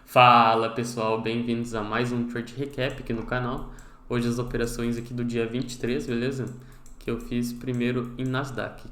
Fala pessoal, bem-vindos a mais um Trade Recap aqui no canal. Hoje as operações aqui do dia 23, beleza? Que eu fiz primeiro em Nasdaq.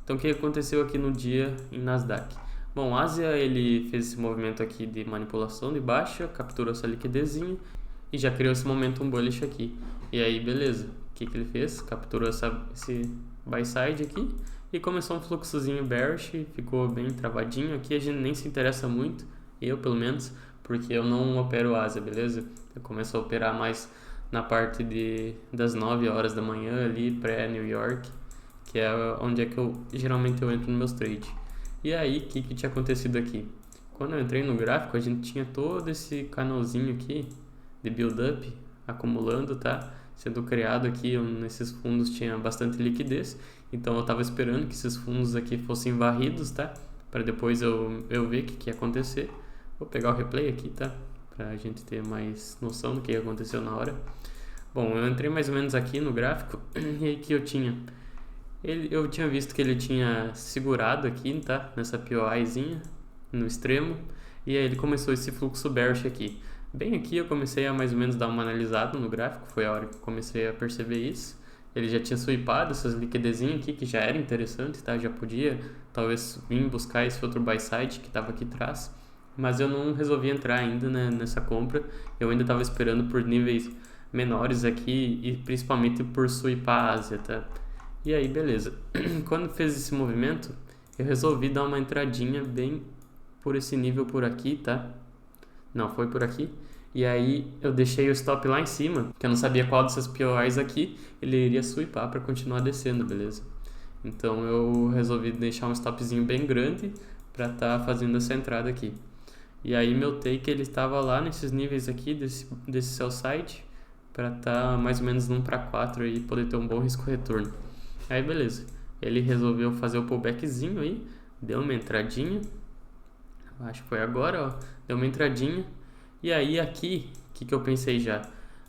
Então o que aconteceu aqui no dia em Nasdaq? Bom, Ásia ele fez esse movimento aqui de manipulação de baixa, capturou essa liquidezinha e já criou esse momentum bullish aqui. E aí beleza, o que ele fez? Capturou esse buy side aqui e começou um fluxozinho bearish, ficou bem travadinho. Aqui a gente nem se interessa muito, eu pelo menos, porque eu não opero Ásia, beleza? Eu começo a operar mais na parte das 9 horas da manhã ali, pré-New York, que é onde é que geralmente eu entro nos meus trades. E aí, o que tinha acontecido aqui? Quando eu entrei no gráfico, a gente tinha todo esse canalzinho aqui de build-up acumulando, tá? Sendo criado aqui, nesses fundos tinha bastante liquidez, então eu estava esperando que esses fundos aqui fossem varridos, tá? Para depois eu ver o que ia acontecer. Vou pegar o replay aqui, tá? Pra gente ter mais noção do que aconteceu na hora. Bom, eu entrei mais ou menos aqui no gráfico e aí que eu tinha visto que ele tinha segurado aqui, tá? Nessa POIzinha, no extremo, e aí ele começou esse fluxo bearish aqui. Bem aqui eu comecei a mais ou menos dar uma analisada no gráfico, foi a hora que eu comecei a perceber isso. Ele já tinha sweepado essas liquidezinhas aqui, que já era interessante, tá? Já podia talvez vir buscar esse outro buy side que estava aqui atrás, mas eu não resolvi entrar ainda, né, nessa compra. Eu ainda estava esperando por níveis menores aqui e principalmente por sweepar a Ásia, tá? E aí, beleza. Quando fez esse movimento, eu resolvi dar uma entradinha bem por esse nível por aqui, tá? Não, foi por aqui. E aí eu deixei o stop lá em cima, que eu não sabia qual dessas POIs aqui ele iria sweepar para continuar descendo, beleza? Então eu resolvi deixar um stopzinho bem grande para estar fazendo essa entrada aqui. E aí meu take ele estava lá nesses níveis aqui desse sell side para estar mais ou menos no 1 para 4 e poder ter um bom risco retorno. Aí beleza, ele resolveu fazer o pullbackzinho aí, deu uma entradinha, acho que foi agora, ó, deu uma entradinha. E aí aqui, o que eu pensei já?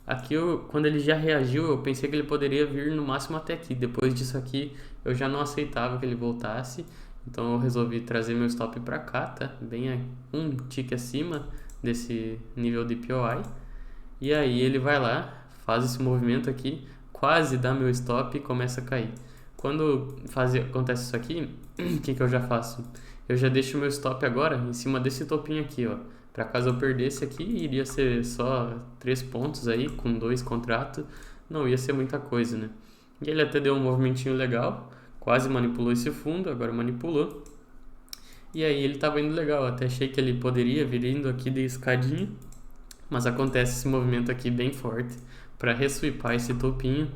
Aqui quando ele já reagiu, eu pensei que ele poderia vir no máximo até aqui. Depois disso aqui, eu já não aceitava que ele voltasse. Então eu resolvi trazer meu stop para cá, tá? Bem um tick acima desse nível de POI. E aí ele vai lá, faz esse movimento aqui, quase dá meu stop e começa a cair. Quando acontece isso aqui, o que eu já faço? Eu já deixo meu stop agora em cima desse topinho aqui, ó. Para caso eu perdesse aqui, iria ser só 3 pontos aí, com 2 contratos. Não ia ser muita coisa, né? E ele até deu um movimentinho legal, quase manipulou esse fundo, agora manipulou. E aí ele tava indo legal, até achei que ele poderia vir indo aqui de escadinha, mas acontece esse movimento aqui bem forte para resweepar esse topinho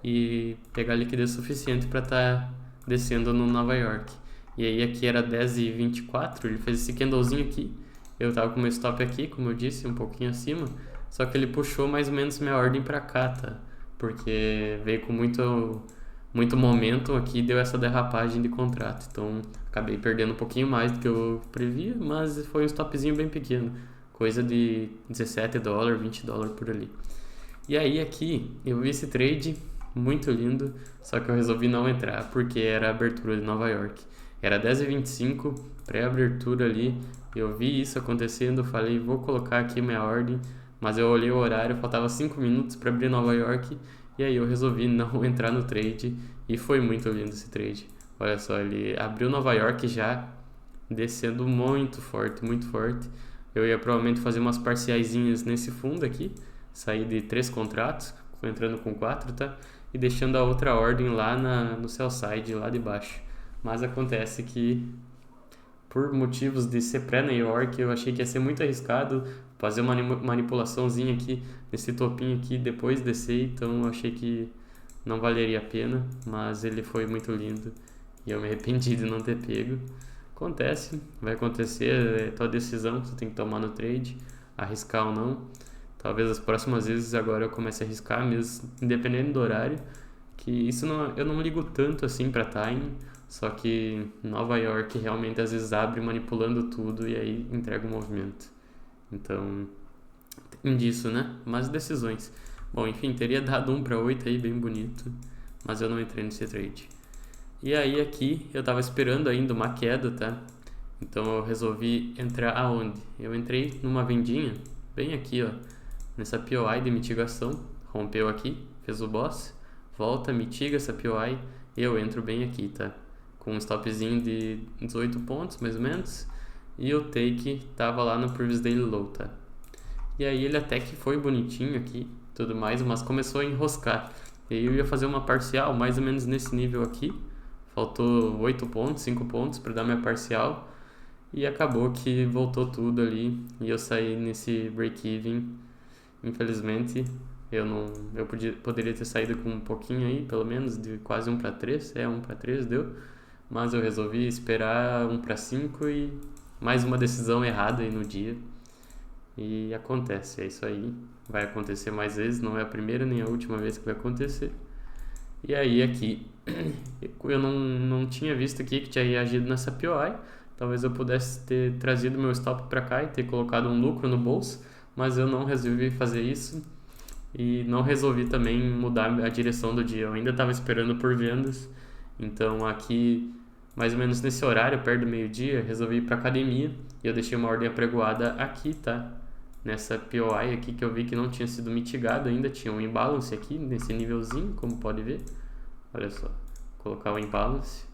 e pegar liquidez suficiente para estar descendo no Nova York. E aí aqui era 10,24, ele fez esse candlezinho aqui. Eu tava com meu stop aqui, como eu disse, um pouquinho acima, só que ele puxou mais ou menos minha ordem para cá, tá? Porque veio com muito momento aqui, deu essa derrapagem de contrato. Então, acabei perdendo um pouquinho mais do que eu previa, mas foi um stopzinho bem pequeno, coisa de $17, $20 por ali. E aí aqui, eu vi esse trade muito lindo, só que eu resolvi não entrar porque era a abertura de Nova York. Era 10h25, pré-abertura ali, eu vi isso acontecendo, falei, vou colocar aqui minha ordem, mas eu olhei o horário, faltava 5 minutos para abrir Nova York, e aí eu resolvi não entrar no trade, e foi muito lindo esse trade. Olha só, ele abriu Nova York já, descendo muito forte, muito forte. Eu ia provavelmente fazer umas parciaisinhas nesse fundo aqui, sair de 3 contratos, entrando com 4, tá? E deixando a outra ordem lá no sell side, lá de baixo. Mas acontece que, por motivos de ser pré-New York, eu achei que ia ser muito arriscado fazer uma manipulaçãozinha aqui, nesse topinho aqui, depois descer, então eu achei que não valeria a pena, mas ele foi muito lindo e eu me arrependi de não ter pego. Acontece, vai acontecer, é tua decisão que você tem que tomar no trade, arriscar ou não. Talvez as próximas vezes agora eu comece a arriscar mesmo, independente do horário, que isso não, eu não ligo tanto assim para timing, só que Nova York realmente às vezes abre manipulando tudo e aí entrega o movimento. Então, tem disso, né? Mas decisões. Bom, enfim, teria dado 1 para 8 aí, bem bonito, mas eu não entrei nesse trade. E aí aqui eu tava esperando ainda uma queda, tá? Então eu resolvi entrar aonde? Eu entrei numa vendinha, bem aqui, ó, nessa POI de mitigação, rompeu aqui, fez o boss, volta, mitiga essa POI e eu entro bem aqui, tá? Com um stopzinho de 18 pontos, mais ou menos, e o take tava lá no Previous Daily Low, tá? E aí ele até que foi bonitinho aqui, tudo mais, mas começou a enroscar. E aí eu ia fazer uma parcial mais ou menos nesse nível aqui, faltou 8 pontos, 5 pontos para dar minha parcial, e acabou que voltou tudo ali e eu saí nesse break-even. Infelizmente, poderia ter saído com um pouquinho aí, pelo menos, de quase 1 para 3, 1 para 3 deu, mas eu resolvi esperar 1 para 5 e mais uma decisão errada aí no dia. E acontece, é isso aí. Vai acontecer mais vezes, não é a primeira nem a última vez que vai acontecer. E aí aqui, eu não tinha visto aqui que tinha reagido nessa POI. Talvez eu pudesse ter trazido meu stop para cá e ter colocado um lucro no bolso, mas eu não resolvi fazer isso e não resolvi também mudar a direção do dia. Eu ainda estava esperando por vendas, então aqui, mais ou menos nesse horário, perto do meio-dia, resolvi ir para academia e eu deixei uma ordem apregoada aqui, tá? Nessa POI aqui que eu vi que não tinha sido mitigado ainda, tinha um imbalance aqui nesse nívelzinho, como pode ver. Olha só, vou colocar o imbalance.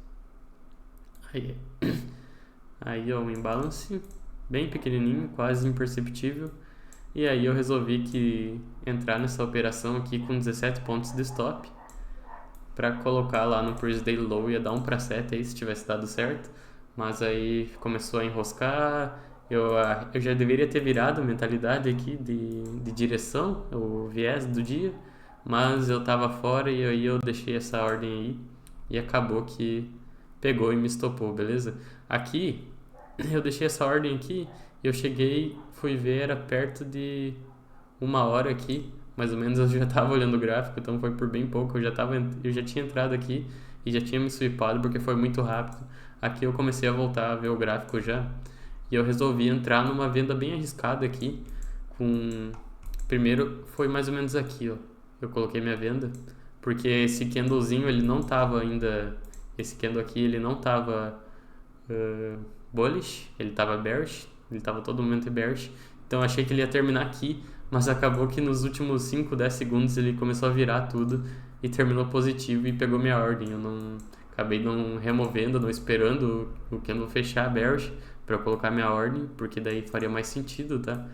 Aí ó, um imbalance bem pequenininho, quase imperceptível. E aí eu resolvi entrar nessa operação aqui com 17 pontos de stop para colocar lá no Previous Daily Low, ia dar 1 para 7 aí se tivesse dado certo, mas aí começou a enroscar. Eu já deveria ter virado a mentalidade aqui de direção, o viés do dia, mas eu tava fora e aí eu deixei essa ordem aí e acabou que pegou e me estopou, beleza? Aqui, eu deixei essa ordem aqui e eu cheguei, fui ver, era perto de 1 hora aqui, mais ou menos eu já tava olhando o gráfico, então foi por bem pouco, eu já tinha entrado aqui e já tinha me swipado porque foi muito rápido. Aqui eu comecei a voltar a ver o gráfico já e eu resolvi entrar numa venda bem arriscada aqui, primeiro foi mais ou menos aqui, ó, eu coloquei minha venda, porque esse candlezinho ele não tava ainda, esse candle aqui ele não tava bullish, ele tava bearish, ele tava todo momento bearish, então eu achei que ele ia terminar aqui, mas acabou que nos últimos 5, 10 segundos ele começou a virar tudo e terminou positivo e pegou minha ordem. Acabei não removendo, não esperando o candle fechar bearish para colocar minha ordem, porque daí faria mais sentido, tá?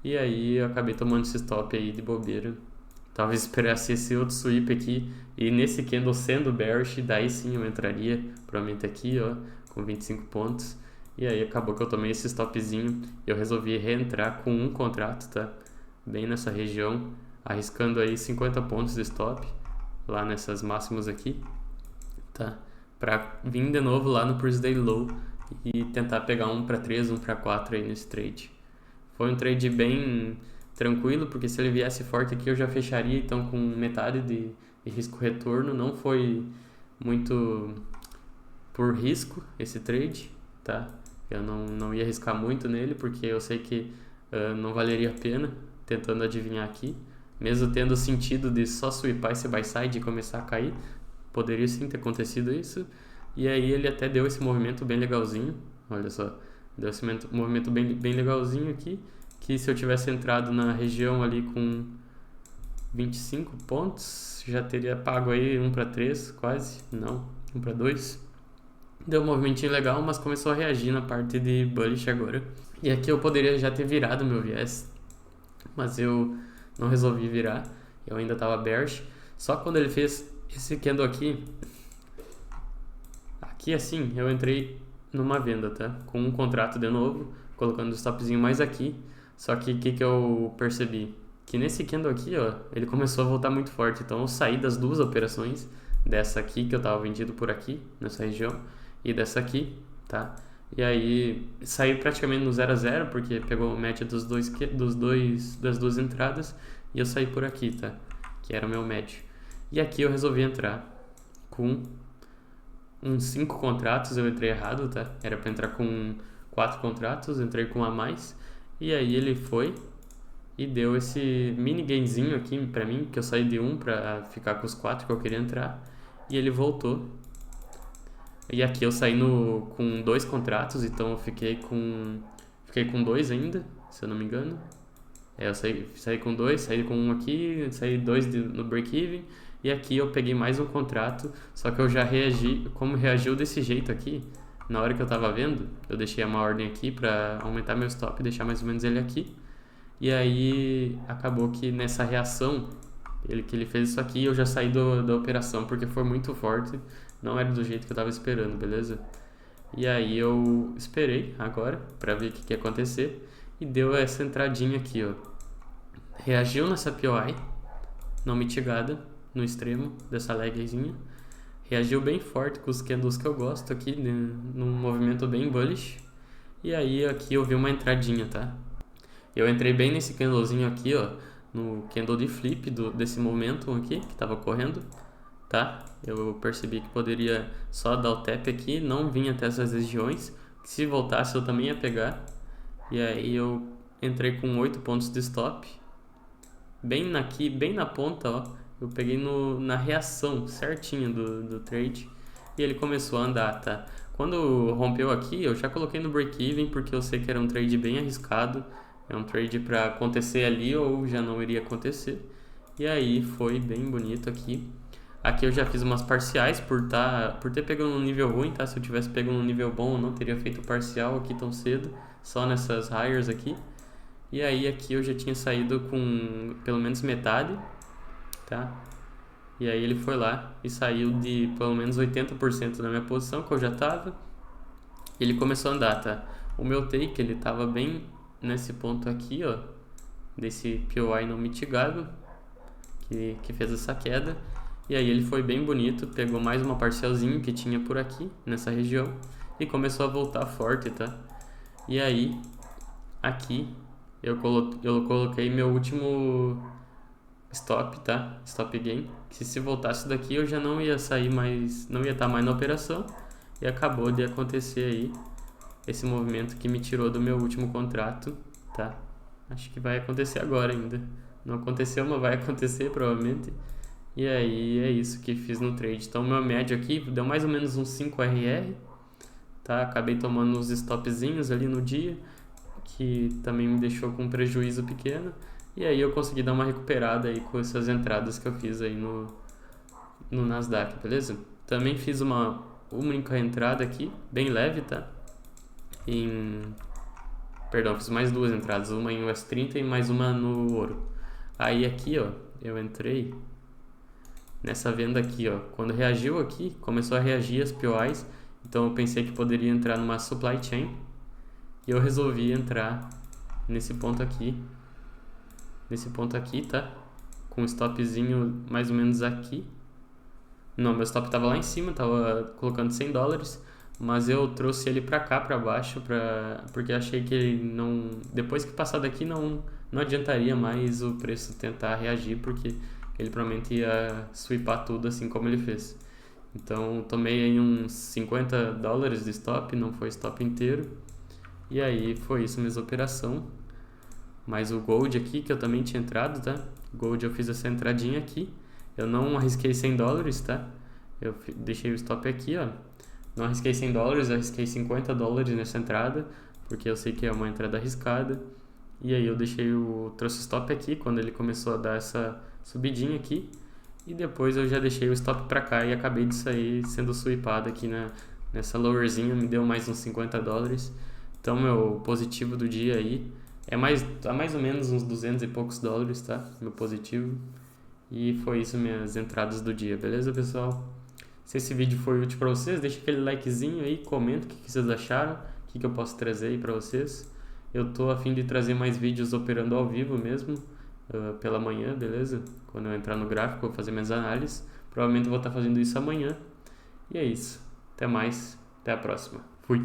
E aí eu acabei tomando esse stop aí de bobeira. Talvez esperasse esse outro sweep aqui e nesse candle sendo bearish, daí sim eu entraria, provavelmente aqui, ó, com 25 pontos. E aí acabou que eu tomei esse stopzinho e eu resolvi reentrar com um contrato, tá? Bem nessa região, arriscando aí 50 pontos de stop, lá nessas máximas aqui, tá? Pra vir de novo lá no Previous Daily Low e tentar pegar 1 para 3, 1 para 4 aí nesse trade. Foi um trade bem tranquilo, porque se ele viesse forte aqui eu já fecharia, então com metade de risco-retorno. Não foi muito por risco esse trade, tá? Eu não ia arriscar muito nele, porque eu sei que não valeria a pena tentando adivinhar aqui. Mesmo tendo sentido de só swipar esse buy side e começar a cair, poderia sim ter acontecido isso. E aí ele até deu esse movimento bem legalzinho, olha só, deu esse movimento bem legalzinho aqui, que se eu tivesse entrado na região ali com 25 pontos, já teria pago aí 1 para 3, quase, não, 1 para 2. Deu um movimentinho legal, mas começou a reagir na parte de bullish agora. E aqui eu poderia já ter virado meu viés, mas eu não resolvi virar, eu ainda tava bearish. Só quando ele fez esse candle aqui assim, eu entrei numa venda, tá? Com um contrato de novo, colocando o stopzinho mais aqui. Só que o que eu percebi? Que nesse candle aqui, ó, ele começou a voltar muito forte. Então eu saí das duas operações, dessa aqui que eu tava vendido por aqui, nessa região, e dessa aqui, tá? E aí saí praticamente no 0 a 0, porque pegou a média das duas entradas, e eu saí por aqui, tá? Que era o meu médio. E aqui eu resolvi entrar com uns 5 contratos, eu entrei errado, tá? Era pra entrar com 4 contratos, entrei com um a mais. E aí ele foi e deu esse mini gainzinho aqui pra mim, que eu saí de 1 pra ficar com os 4 que eu queria entrar. E ele voltou E aqui eu saí com 2 contratos, então eu fiquei com 2 ainda, se eu não me engano. Eu saí com 2, saí com um aqui, saí 2 no break-even. E aqui eu peguei mais um contrato, só que eu já reagi, como reagiu desse jeito aqui, na hora que eu tava vendo, eu deixei uma ordem aqui pra aumentar meu stop e deixar mais ou menos ele aqui. E aí acabou que nessa reação, que ele fez isso aqui, eu já saí da operação porque foi muito forte, não era do jeito que eu tava esperando, beleza? E aí eu esperei agora pra ver o que ia acontecer e deu essa entradinha aqui, ó. Reagiu nessa POI, não mitigada, no extremo dessa lagzinha. Reagiu bem forte com os candles que eu gosto aqui, num movimento bem bullish. E aí aqui eu vi uma entradinha, tá? Eu entrei bem nesse candlezinho aqui, ó, no candle de flip desse momentum aqui, que tava correndo, tá? Eu percebi que poderia só dar o tap aqui, não vir até essas regiões, que se voltasse eu também ia pegar. E aí eu entrei com 8 pontos de stop, bem na ponta, ó, eu peguei na reação certinho do trade e ele começou a andar, tá? Quando rompeu aqui, eu já coloquei no break-even porque eu sei que era um trade bem arriscado, é um trade para acontecer ali ou já não iria acontecer. E aí foi bem bonito aqui. Aqui eu já fiz umas parciais por ter pego num nível ruim, tá? Se eu tivesse pego num nível bom, eu não teria feito parcial aqui tão cedo, só nessas hires aqui. E aí aqui eu já tinha saído com pelo menos metade, tá? E aí ele foi lá e saiu de pelo menos 80% da minha posição, que eu já tava. E ele começou a andar, tá? O meu take, ele tava bem nesse ponto aqui, ó, desse POI não mitigado, que fez essa queda. E aí ele foi bem bonito, pegou mais uma parcialzinha que tinha por aqui, nessa região, e começou a voltar forte, tá? E aí, aqui, eu coloquei meu último stop, tá? Stop gain, que se voltasse daqui eu já não ia sair mais, não ia estar mais na operação. E acabou de acontecer aí esse movimento que me tirou do meu último contrato, tá? Acho que vai acontecer agora ainda. Não aconteceu, mas vai acontecer provavelmente. E aí é isso que fiz no trade. Então meu médio aqui deu mais ou menos uns 5 RR, tá? Acabei tomando uns stopzinhos ali no dia, que também me deixou com um prejuízo pequeno. E aí eu consegui dar uma recuperada aí com essas entradas que eu fiz aí no Nasdaq, beleza? Também fiz uma única entrada aqui, bem leve, tá? Perdão, fiz mais 2 entradas, uma em US30 e mais uma no ouro. Aí aqui, ó, eu entrei nessa venda aqui, ó. Quando reagiu aqui, começou a reagir as POIs, então eu pensei que poderia entrar numa supply chain e eu resolvi entrar nesse ponto aqui, tá? Com um stopzinho mais ou menos aqui. Não, meu stop tava lá em cima, tava colocando $100, mas eu trouxe ele pra cá, pra baixo, porque achei que ele não... Depois que passar daqui não adiantaria mais o preço tentar reagir, porque ele provavelmente ia sweepar tudo assim como ele fez. Então tomei aí uns $50 de stop, não foi stop inteiro. E aí foi isso, minha operação. Mais o Gold aqui, que eu também tinha entrado, tá? Gold eu fiz essa entradinha aqui. Eu não arrisquei $100, tá? Eu deixei o stop aqui, ó. Não arrisquei $100, eu arrisquei $50 nessa entrada, porque eu sei que é uma entrada arriscada. E aí eu trouxe o stop aqui, quando ele começou a dar essa subidinha aqui. E depois eu já deixei o stop pra cá e acabei de sair sendo sweepado aqui nessa lowerzinha, me deu mais uns $50. Então meu positivo do dia aí tá mais ou menos uns 200 e poucos dólares, tá? Meu positivo. E foi isso minhas entradas do dia, beleza, pessoal? Se esse vídeo foi útil pra vocês, deixa aquele likezinho aí, comenta o que vocês acharam, o que eu posso trazer aí pra vocês. Eu tô a fim de trazer mais vídeos operando ao vivo mesmo, pela manhã, beleza? Quando eu entrar no gráfico, eu vou fazer minhas análises. Provavelmente eu vou estar fazendo isso amanhã. E é isso. Até mais. Até a próxima. Fui.